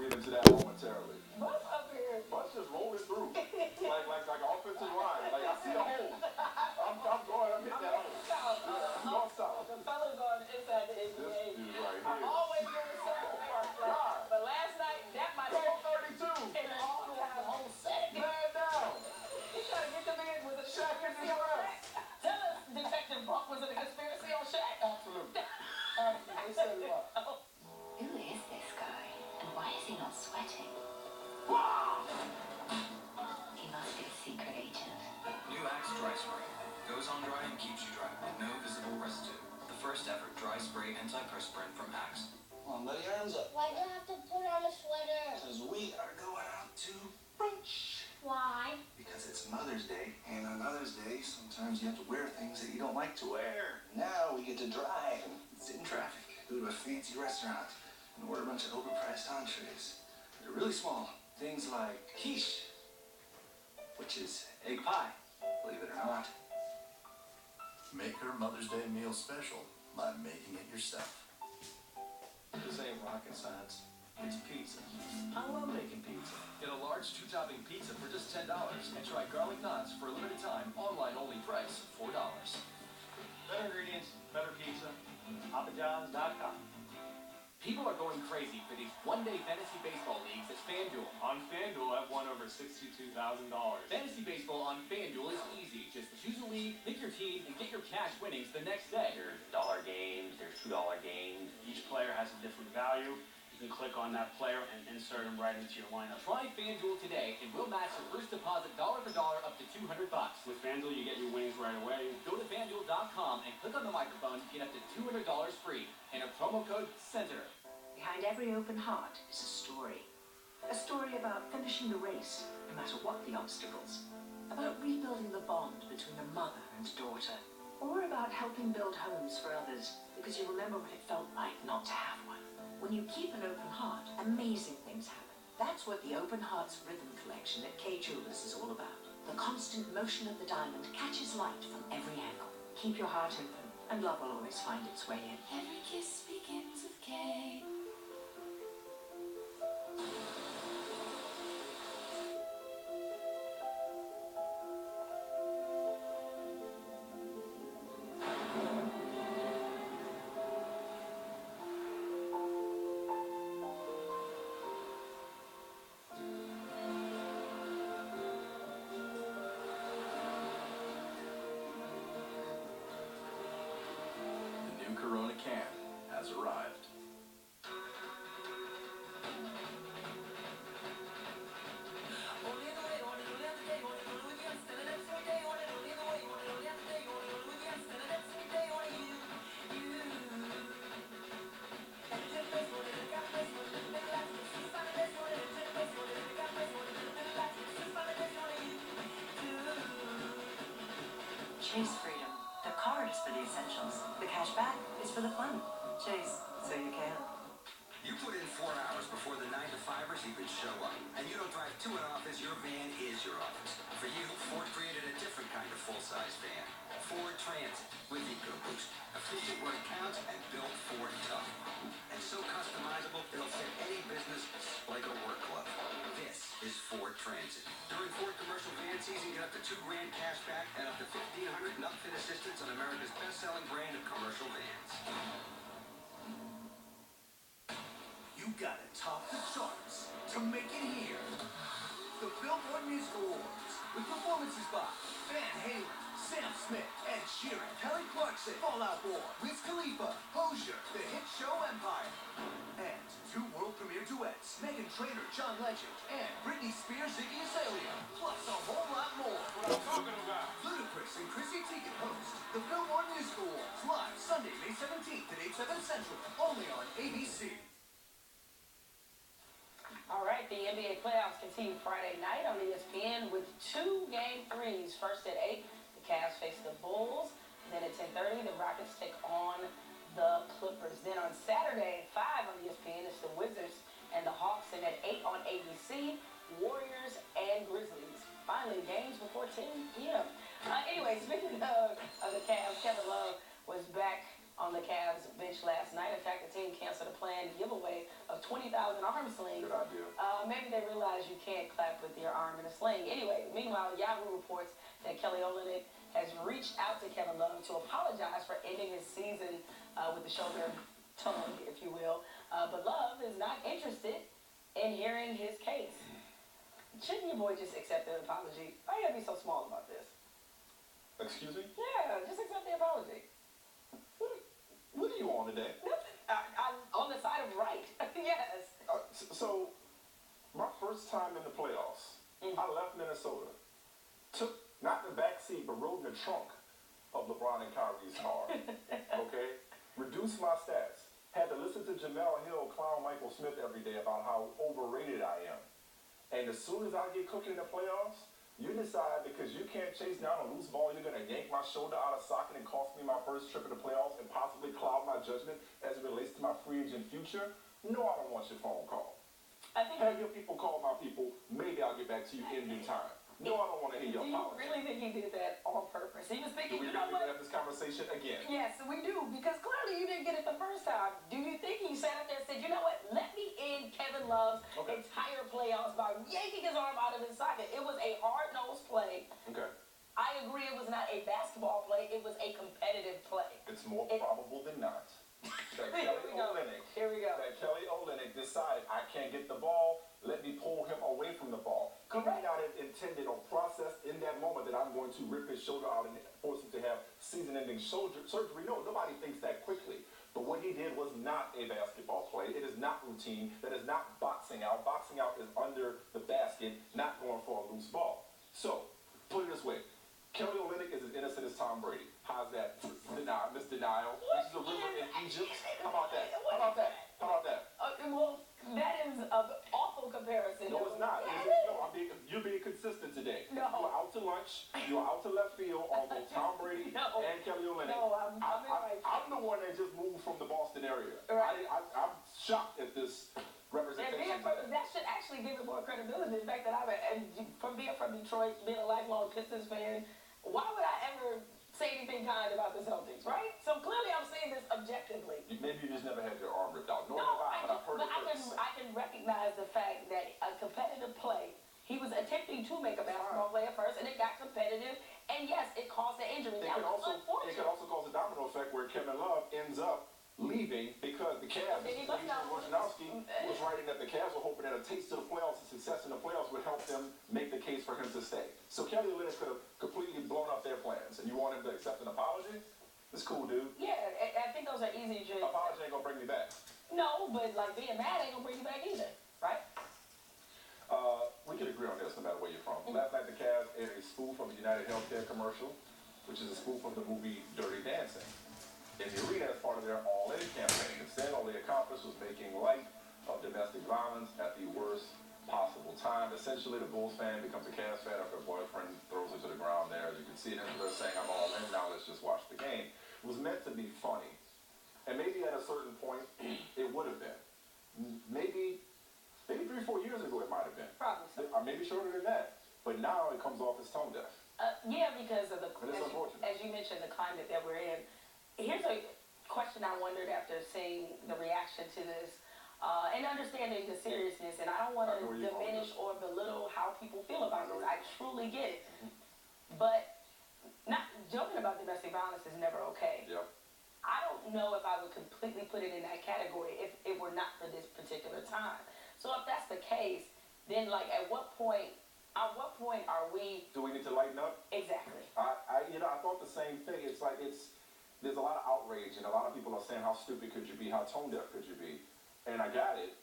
get into that momentarily. Bus up here. Bus just rolling through. like offensive line. Like I see a hole. I'm hitting that hole. North south. The fellas going inside the NBA. This dude right here. I'm always doing the Central Park, right? But last night, that might have 32. and all the whole set. Man down. He's trying to get them in with a Shaq in his dress. Tell us, Detective Buck, was it a conspiracy on Shaq? Absolutely. They said what? Who is this guy? And why is he not sweating? He must be a secret agent. New Axe Dry Spray. Goes on dry and keeps you dry with no visible residue. The first ever dry spray antiperspirant from Axe. Come on, buddy, arms up. Why do you have to put on a sweater? Because we are going out to brunch. Why? Because it's Mother's Day, and on Mother's Day, sometimes you have to wear things that you don't like to wear. Now we get to drive and sit in traffic, go to a fancy restaurant, and order a bunch of overpriced entrees. They're really small. Things like quiche, which is egg pie, believe it or not. Make her Mother's Day meal special by making it yourself. This ain't rocket science. It's pizza. I love making pizza. Get a large 2-topping pizza for just $10 and try garlic knots for a limited time. Online only price $4. Better ingredients, better pizza. PapaJohns.com. People are going crazy for these one-day fantasy baseball leagues at FanDuel. On FanDuel, I've won over $62,000. Fantasy baseball on FanDuel is easy. Just choose a league, pick your team, and get your cash winnings the next day. There's $1 games, there's $2 games. Each player has a different value. You can click on that player and insert him right into your lineup. Try FanDuel today, and we'll match your first deposit dollar for dollar up to $200. With FanDuel, you get your winnings right away. Go to FanDuel.com and click on the microphone to get up to $200 free. Enter promo code Senator. Behind every open heart is a story. A story about finishing the race, no matter what the obstacles. About rebuilding the bond between a mother and daughter. Or about helping build homes for others, because you remember what it felt like not to have one. When you keep an open heart, amazing things happen. That's what the Open Hearts Rhythm Collection at K Jewelers is all about. The constant motion of the diamond catches light from every angle. Keep your heart open, and love will always find its way in. Every kiss begins with K. The new Corona can has arrived. Chase freedom. The card is for the essentials. The cash back is for the fun. Chase, so you can. You put in 4 hours before the 9-to-5ers even show up. And you don't drive to an office, your van is your office. For you, Ford created a different kind of full-size van. Ford Transit with EcoBoost. Efficient when it counts and built Ford tough. And so customizable, it'll fit any business like a work glove. This is Ford Transit. During Ford commercial van season, get up to $2,000 cash back and up to $1,500 in upfit assistance on America's best-selling brand of commercial vans. You gotta top the charts to make it here. The Billboard Music Awards with performances by Van Halen, Sam Smith, Ed Sheeran, Kelly Clarkson, Fall Out Boy, Wiz Khalifa, Hozier, The Hit Show Empire, and 2 world premiere duets, Meghan Trainor, John Legend, and Britney Spears, Iggy Azalea, plus a whole lot more. What I'm talking about. Ludacris and Chrissy Teigen host the Billboard Music Awards live Sunday, May 17th at 8/7 Central, only on ABC. All right, the NBA playoffs continue Friday night on ESPN with 2 Game 3s. First at 8, the Cavs face the Bulls. Then at 10:30, the Rockets take on the Clippers. Then on Saturday at 5 on ESPN, it's the Wizards and the Hawks. And at 8 on ABC, Warriors and Grizzlies. Finally, games before 10 p.m. Anyway, speaking of the Cavs, Kevin Love was back on the Cavs bench last night. In fact, the team canceled a planned giveaway of 20,000 arm slings. Good idea. Maybe they realize you can't clap with your arm in a sling. Anyway, meanwhile, Yahoo reports that Kelly Olynyk has reached out to Kevin Love to apologize for ending his season with the shoulder tongue, if you will. But Love is not interested in hearing his case. Shouldn't your boy just accept the apology? Why you gotta be so small about this? Excuse me? Yeah, just accept the apology. What are you on today? Nothing. I'm on the side of right. Yes. So, my first time in the playoffs, I left Minnesota. Took, not the back seat, but rode in the trunk of LeBron and Kyrie's car. Okay? Reduced my stats. Had to listen to Jamel Hill clown Michael Smith every day about how overrated I am. And as soon as I get cooking in the playoffs, you decide because you can't chase down a loose ball, you're going to yank my shoulder out of socket and cost me my first trip in the playoffs and possibly cloud my judgment as it relates to my free agent future. No, I don't want your phone call. Have your people call my people. Maybe I'll get back to you in due time. No, I don't want to hear your apology. Do you really think he did that on purpose? He was thinking, you know what? Do we have this conversation again? Yes, we do, because clearly you didn't get it the first time. Do you think he sat up there and said, you know what, let me end Kevin Love's entire playoffs by yanking his arm out of his socket? It was a hard-nosed play. Okay. I agree it was not a basketball play. It was a competitive play. It's more probable than not that Kelly Olynyk decided, I can't get the ball, let me pull him away from the ball. He may not have intended or processed in that moment that I'm going to rip his shoulder out and force him to have season-ending shoulder surgery. No, nobody thinks that quickly. But what he did was not a basketball play. It is not routine. That is not boxing out. Boxing out is under the basket, not going for a loose ball. So, put it this way. Kelly Olynyk is as innocent as Tom Brady. How's that? Misdenial. This is a river in Egypt. How about that? How about that? How about that? Well, that is an awful comparison. No, it's not. You're being consistent today. No. You were out to lunch. You were out to left field on both Tom Brady and Kelly Olynyk. No, I'm the one that just moved from the Boston area. Right. I'm shocked at this representation. That should actually give it more credibility. The fact that from being from Detroit, being a lifelong Pistons fan, why would I ever say anything kind about the Celtics, right? So clearly I'm saying this objectively. Maybe you just never had your arm ripped out. I can recognize the fact that a competitive play, he was attempting to make a basketball play at first, and it got competitive, and yes, it caused an injury. That was unfortunate. It could also cause a domino effect where Kevin Love ends up leaving because the Cavs, Wojnarowski was writing that the Cavs were hoping that a taste of the playoffs and success in the playoffs would help them make the case for him to stay. So Kelly Olynyk could have completely blown up their plans, and you want him to accept an apology? It's cool, dude. Yeah, I think those are easy to... Apology ain't gonna bring me back. No, but like being mad ain't gonna bring you back either, right? We can agree on this no matter where you're from. Last night the Cavs aired a spoof of a United Healthcare commercial, which is a spoof of the movie Dirty Dancing. In the arena as part of their All-In campaign. Instead, all they accomplished was making light of domestic violence at the worst possible time. Essentially, the Bulls fan becomes a Cavs fan after her boyfriend throws her to the ground there. As you can see, they're saying, I'm all in, now let's just watch the game. It was meant to be funny. And maybe at a certain point, it would have been. Maybe 3-4 years ago it might have been. Probably so. Maybe shorter than that. But now it comes off as tone deaf. Yeah, because of as you mentioned, the climate that we're in. Here's a question I wondered after seeing the reaction to this and understanding the seriousness. And I don't want to diminish or belittle how people feel about this. I truly get it. But not joking about domestic violence is never okay. Yep. I don't know if I would completely put it in that category if it were not for this particular time. So if that's the case, then like at what point are we... Do we need to lighten up? Exactly. I thought the same thing. It's like there's a lot of outrage, and a lot of people are saying, how stupid could you be? How tone deaf could you be? And I got it.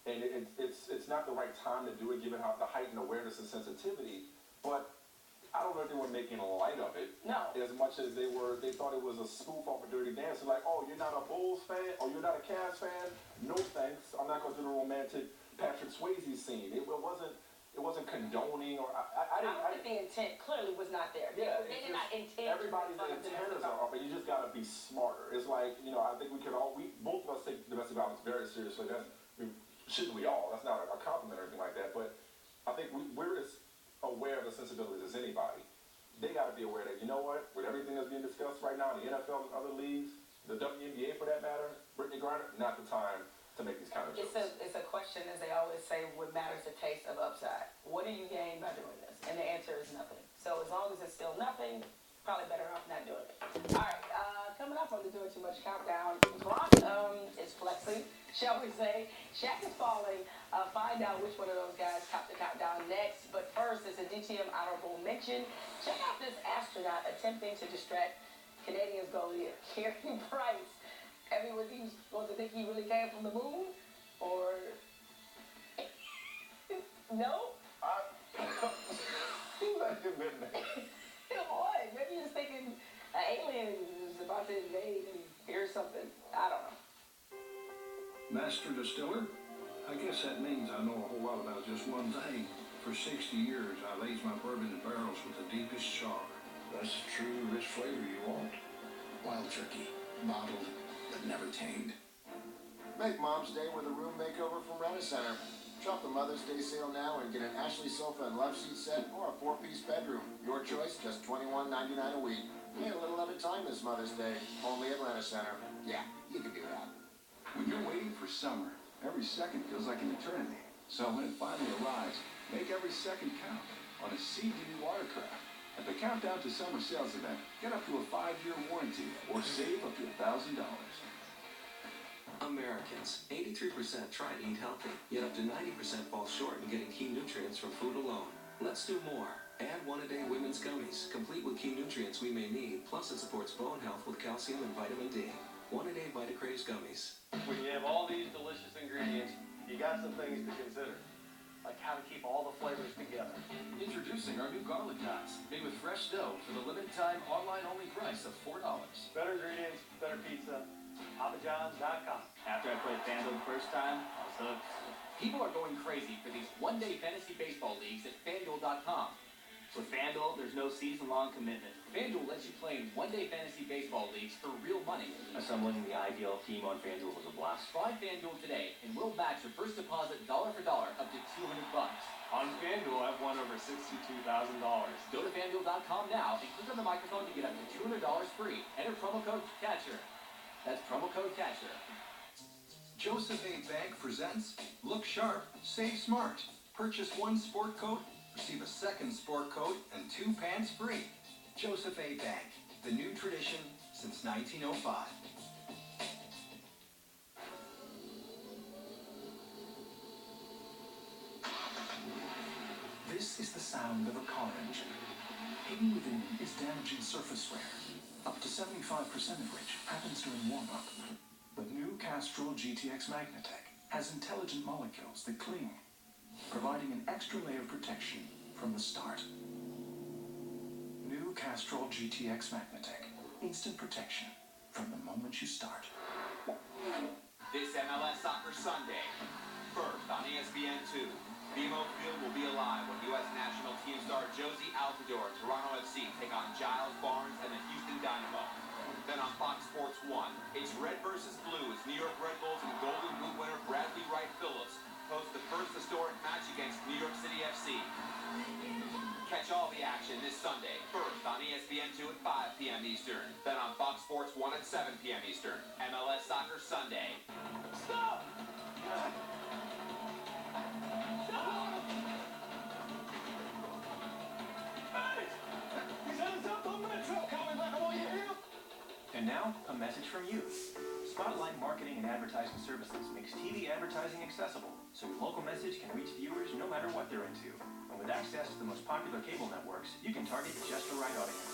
And it's not the right time to do it, given how the heightened awareness and sensitivity. But I don't know if they were making light of it. No. As much as they thought it was a spoof off of Dirty Dancing. Like, oh, you're not a Bulls fan? Or you're not a Cavs fan? No thanks. I'm not going to do the romantic Patrick Swayze scene. It wasn't condoning, or I think the intent clearly was not there. Yeah, they did not intend. Everybody's antennas are up, but you just got to be smarter. It's like, I think both of us take domestic violence very seriously. Shouldn't we all? That's not a compliment or anything like that, but I think we're as aware of the sensibilities as anybody. They got to be aware that, you know what, with everything that's being discussed right now in the NFL and other leagues, the WNBA for that matter, Brittany Griner, not the time to make these kind of jokes. It's a question, as they always say, what matters the taste of upside. What do you gain by doing this? And the answer is nothing. So as long as it's still nothing, probably better off not doing it. All right, coming up on the Doing Too Much Countdown, Gronk is flexing, shall we say. Shaq is falling. Find out which one of those guys topped the countdown next. But first, it's a DTM honorable mention. Check out this astronaut attempting to distract Canadians goalie Carey Price. Everyone was supposed to think he really came from the moon? Or... No? Who let him in there? Boy, maybe you're just thinking an alien is about to invade and hear something. I don't know. Master distiller? I guess that means I know a whole lot about just one thing. For 60 years, I aged my bourbon in barrels with the deepest char. That's the true rich flavor you want. Wild turkey, bottled, but never tamed. Make Mom's Day with a room makeover from Rent-A-Center. Shop the Mother's Day sale now and get an Ashley sofa and love seat set or a 4-piece bedroom. Your choice, just $21.99 a week. Pay a little at a time this Mother's Day. Only at Rent-A-Center. Yeah, you can do that. When you're waiting for summer, every second feels like an eternity. So when it finally arrives, make every second count on a CDD watercraft. At the Countdown to Summer sales event, get up to a 5-year warranty or save up to $1,000. Americans, 83% try to eat healthy, yet up to 90% fall short in getting key nutrients from food alone. Let's do more. Add one-a-day women's gummies, complete with key nutrients we may need, plus it supports bone health with calcium and vitamin D. One-a-day Vitacraze gummies. When you have all these delicious ingredients, you got some things to consider, like how to keep all the flavors together. Introducing our new garlic knots, made with fresh dough for the limited time online-only price of $4. Better ingredients, better pizza. PapaJohns.com. After I played FanDuel the first time, I was hooked. People are going crazy for these one-day fantasy baseball leagues at FanDuel.com. With FanDuel, there's no season-long commitment. FanDuel lets you play in one-day fantasy baseball leagues for real money. Assembling the ideal team on FanDuel was a blast. Try FanDuel today, and we'll match your first deposit dollar for dollar up to $200. On FanDuel, I've won over $62,000. Go to FanDuel.com now and click on the microphone to get up to $200 free. Enter promo code CATCHER. That's promo code CATCHER. Joseph A. Bank presents Look Sharp, Save Smart. Purchase one sport coat, receive a second sport coat, and 2 pants free. Joseph A. Bank, the new tradition since 1905. This is the sound of a car engine. Hidden within is damaging surface wear, up to 75% of which happens during warm-up. But new Castrol GTX Magnatec has intelligent molecules that cling, providing an extra layer of protection from the start. New Castrol GTX Magnatec, instant protection from the moment you start. This MLS Soccer Sunday, first on ESPN2. BMO Field will be alive when U.S. national team star Josie Altidore, Toronto FC, take on Giles Barnes and the Houston Dynamo. Then on Fox Sports 1, it's red versus blue as New York Red Bulls and Golden Boot winner Bradley Wright Phillips host the first historic match against New York City FC. Catch all the action this Sunday, first on ESPN2 at 5 p.m. Eastern. Then on Fox Sports 1 at 7 p.m. Eastern. MLS Soccer Sunday. Stop! And now, a message from you. Spotlight Marketing and Advertising Services makes TV advertising accessible, so your local message can reach viewers no matter what they're into. And with access to the most popular cable networks, you can target just the right audience.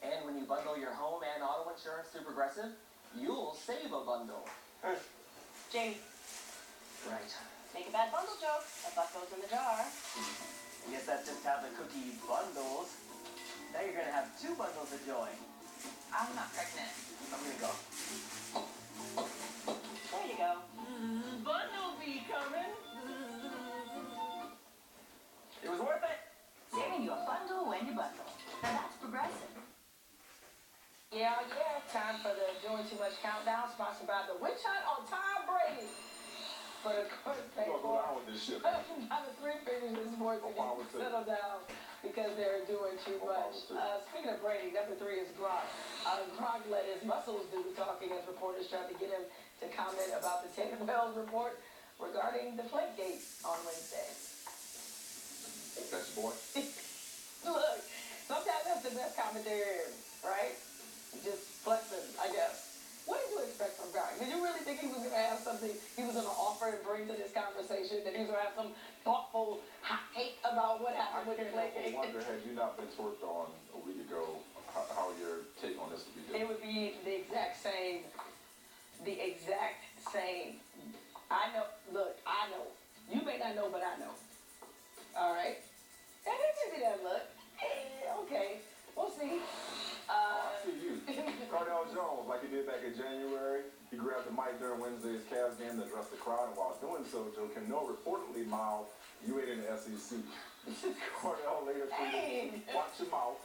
And when you bundle your home and auto insurance through Progressive, you'll save a bundle. Jamie, Right. make a bad bundle joke. A buck goes in the jar. I guess that's just how the cookie bundles. Now you're gonna have 2 bundles of joy. I'm not pregnant. I'm gonna go. There you go. Bundle bee coming. It was worth it. Saving you a bundle when you bundle. Now that's Progressive. Yeah, time for the Doing Too Much Countdown, sponsored by the Witch Hunt on Tom Brady. But of course, pay Go more. down with this shit. By the three figures in sports, they need to settle down because they're doing too much. Speaking of Brady, number 3 is Gronk. Gronk let his muscles do the talking as reporters tried to get him to comment about the Ted Wells report regarding the Deflategate on Wednesday. That's your boy. Look, sometimes that's the best commentary, right? Just flexing, I guess. What did you expect from Gronk? Did you really think he was going to have something he was going to offer and bring to this conversation? That he was going to have some thoughtful hot take about what happened with the Deflategate? I wonder, had you not been twerked on a week ago, how your take on this would be different? It would be the exact same. The exact same. I know. Look, I know. You may not know, but I know. All right? And it give me that look. Okay. We'll see. I see you. Cardell Jones, like he did back in January, he grabbed the mic during Wednesday's Cavs game to address the crowd, and while doing so, Joe Kimno reportedly mouthed, "You ain't in the SEC." Cardell later tweeted, "Watch your mouth.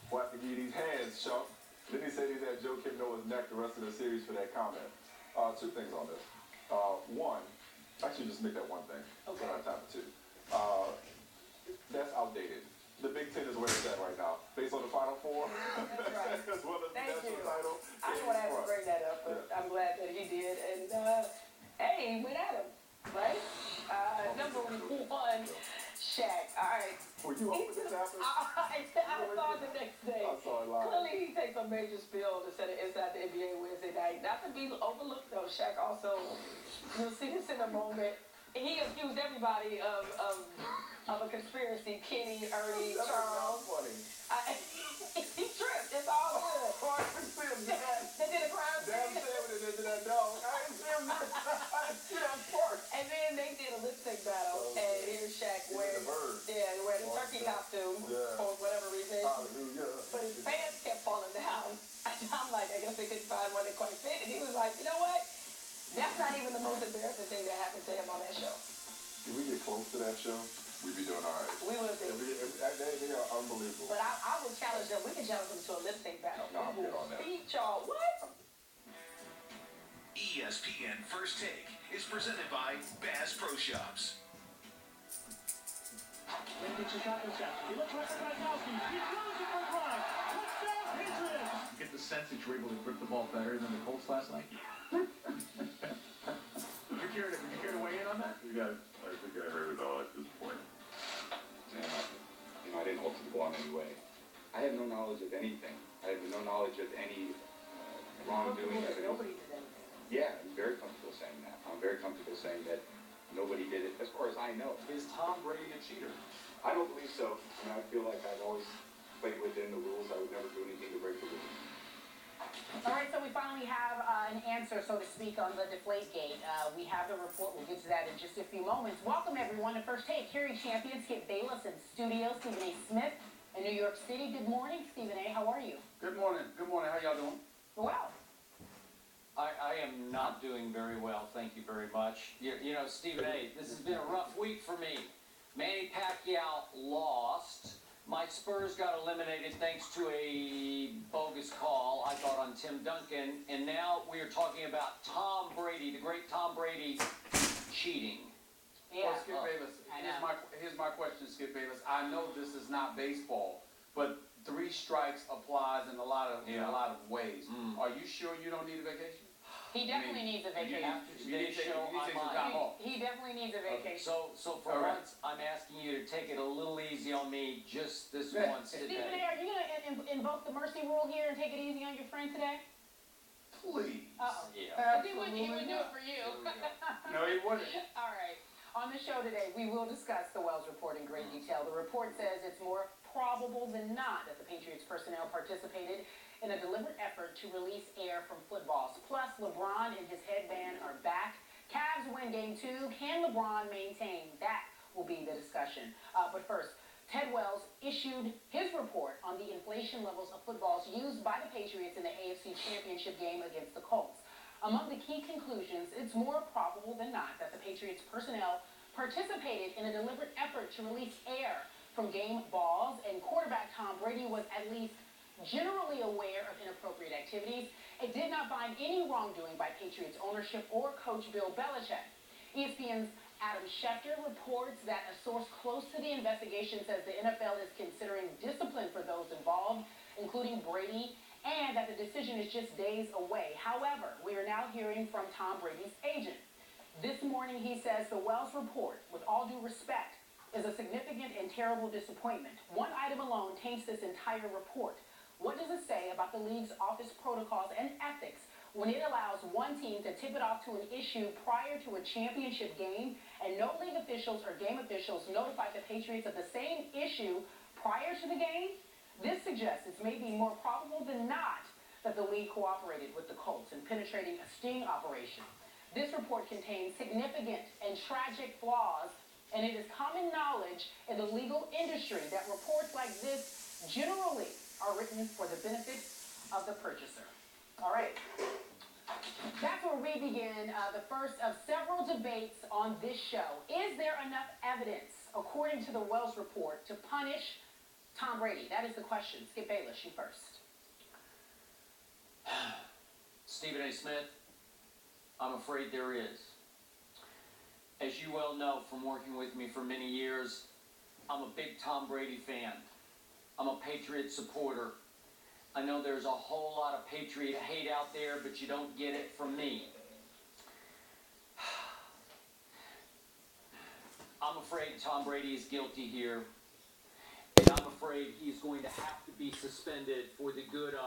We'll have to give you these hands, chump." Then he said he's had Joe Kimno's neck the rest of the series for that comment. 2 things on this. One, actually just make that one thing. Okay. I don't have time for 2. That's outdated. The Big Ten is where it's at right now, based on the Final Four, That's right. as well as the Thank national you. title. I didn't want to have to bring that up, but I'm glad that he did. And, hey, he went at him, right? Number 1, Shaq. All right. Were you hoping this happened? I saw it the next day. I saw it live. Clearly, he takes a major spill to set it inside the NBA Wednesday night. Not to be overlooked, though. Shaq also, you'll see this in a moment. He accused everybody of a conspiracy. Kenny, Ernie, Charles. Funny. He tripped. It's all good. They did a crime scene. They did that dog. I didn't see him. I didn't see that part. And then they did a lip sync battle. And here's Shaq wearing the turkey costume for whatever reason. But his pants kept falling down. I'm like, I guess they couldn't find one that quite fit. And he was like, you know what? That's not even the most embarrassing thing that happened to him on that show. If we get close to that show, we'd be doing all right. We would be. They are unbelievable. But I will challenge them. We can challenge them to a lip sync battle. No, I'm good on that. Beat y'all. What? ESPN First Take is presented by Bass Pro Shops. Get the sense that you were able to grip the ball better than the Colts last night? Would you care to weigh in on that? I think I heard it all at this point. And I didn't ultimately go on anyway. I had no knowledge of anything. I had no knowledge of any wrongdoing. Nobody did anything. Yeah, I'm very comfortable saying that. I'm very comfortable saying that nobody did it, as far as I know. Is Tom Brady a cheater? I don't believe so. I feel like I've always played within the rules. I would never do anything to break the rules. All right, so we finally have an answer, so to speak, on the Deflategate. We have the report. We'll get to that in just a few moments. Welcome, everyone, to First Take. Kerry Champion, Skip Bayless in studio, Stephen A. Smith in New York City. Good morning, Stephen A. How are you? Good morning. Good morning. How y'all doing? Well. I am not doing very well, thank you very much. You know, Stephen A., this has been a rough week for me. Manny Pacquiao lost. My Spurs got eliminated thanks to a bogus call, I thought, on Tim Duncan. And now we are talking about Tom Brady, the great Tom Brady, cheating. Yeah. Well, Skip Bayless, here's my question, Skip Bayless. I know this is not baseball, but 3 strikes applies in a lot of ways. Are you sure you don't need a vacation? He definitely needs a vacation. You need to take some time off. He definitely needs a vacation. So for once, I'm asking you to take it a little easy on me just this once today. Stephen A., are you going to invoke the mercy rule here and take it easy on your friend today? Please. Uh-oh. Yeah. He wouldn't do it for you. No, he wouldn't. All right. On the show today, we will discuss the Wells report in great detail. The report says it's more probable than not that the Patriots personnel participated in a deliberate effort to release air from footballs. Plus, LeBron and his headband are back. Cavs win Game 2. Can LeBron maintain? That will be the discussion. But first, Ted Wells issued his report on the inflation levels of footballs used by the Patriots in the AFC Championship game against the Colts. Among the key conclusions, it's more probable than not that the Patriots personnel participated in a deliberate effort to release air from game balls, and quarterback Tom Brady was at least generally aware of inappropriate activities. It did not find any wrongdoing by Patriots ownership or coach Bill Belichick. ESPN's Adam Schefter reports that a source close to the investigation says the NFL is considering discipline for those involved, including Brady, and that the decision is just days away. However, we are now hearing from Tom Brady's agent. This morning he says the Wells report, with all due respect, is a significant and terrible disappointment. One item alone taints this entire report. What does it say about the league's office protocols and ethics when it allows one team to tip it off to an issue prior to a championship game, and no league officials or game officials notify the Patriots of the same issue prior to the game? This suggests it's maybe more probable than not that the league cooperated with the Colts in penetrating a sting operation. This report contains significant and tragic flaws, and it is common knowledge in the legal industry that reports like this generally are written for the benefit of the purchaser. All right. That's where we begin the first of several debates on this show. Is there enough evidence, according to the Wells report, to punish Tom Brady? That is the question. Skip Bayless, you first. Stephen A. Smith, I'm afraid there is. As you well know from working with me for many years, I'm a big Tom Brady fan. I'm a Patriot supporter. I know there's a whole lot of Patriot hate out there, but you don't get it from me. I'm afraid Tom Brady is guilty here, and I'm afraid he's going to have to be suspended for the good of